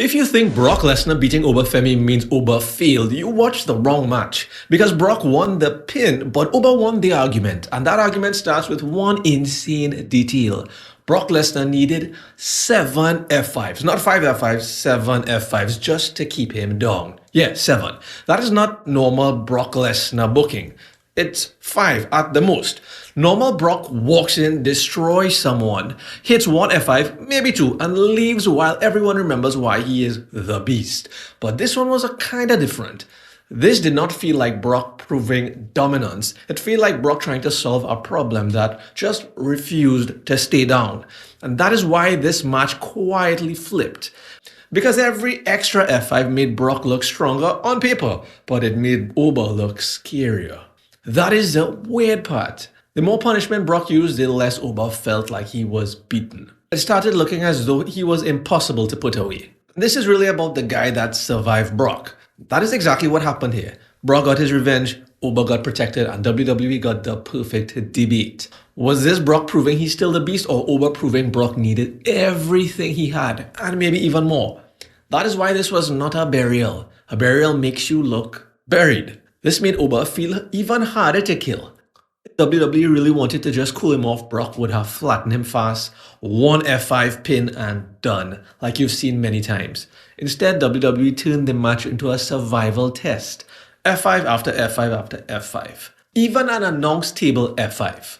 If you think Brock Lesnar beating Oba Femi means Oba failed, you watched the wrong match. Because Brock won the pin, but Oba won the argument. And that argument starts with one insane detail. Brock Lesnar needed 7 F5s. Not 5 F5s, 7 F5s just to keep him down. Yeah, 7. That is not normal Brock Lesnar booking. It's 5 at the most. Normal Brock walks in, destroys someone, hits 1 F5, maybe 2, and leaves while everyone remembers why he is the beast. But this one was a kinda different. This did not feel like Brock proving dominance. It felt like Brock trying to solve a problem that just refused to stay down. And that is why this match quietly flipped. Because every extra F5 made Brock look stronger on paper, but it made Oba look scarier. That is the weird part. The more punishment Brock used, the less Oba felt like he was beaten. It started looking as though he was impossible to put away. This is really about the guy that survived Brock. That is exactly what happened here. Brock got his revenge, Oba got protected, and WWE got the perfect debate. Was this Brock proving he's still the beast, or Oba proving Brock needed everything he had, and maybe even more? That is why this was not a burial. A burial makes you look buried. This made Oba feel even harder to kill. If WWE really wanted to just cool him off, Brock would have flattened him fast, 1 F5 pin and done, like you've seen many times. Instead, WWE turned the match into a survival test. F5 after F5 after F5. Even an announced table F5.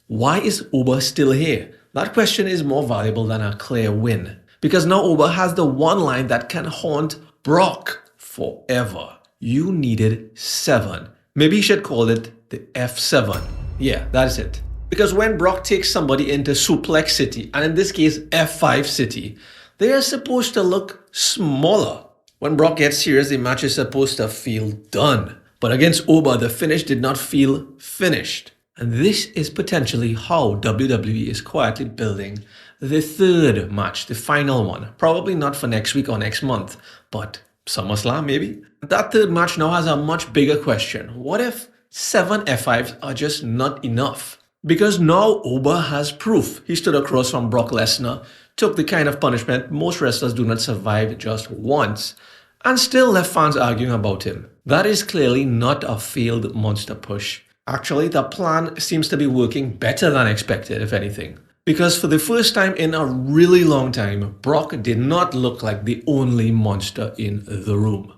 Why is Oba still here? That question is more valuable than a clear win. Because now Oba has the one line that can haunt Brock forever. You needed 7. Maybe he should call it the F7. Yeah, that is it. Because when Brock takes somebody into Suplex City, and in this case F5 City, they are supposed to look smaller. When Brock gets serious, the match is supposed to feel done. But against Oba, the finish did not feel finished. And this is potentially how WWE is quietly building the third match, the final one. Probably not for next week or next month, but SummerSlam maybe? That third match now has a much bigger question. What if 7 F5s are just not enough? Because now Oba has proof. He stood across from Brock Lesnar, took the kind of punishment most wrestlers do not survive just once, and still left fans arguing about him. That is clearly not a failed monster push. Actually, the plan seems to be working better than expected, if anything. Because for the first time in a really long time, Brock did not look like the only monster in the room.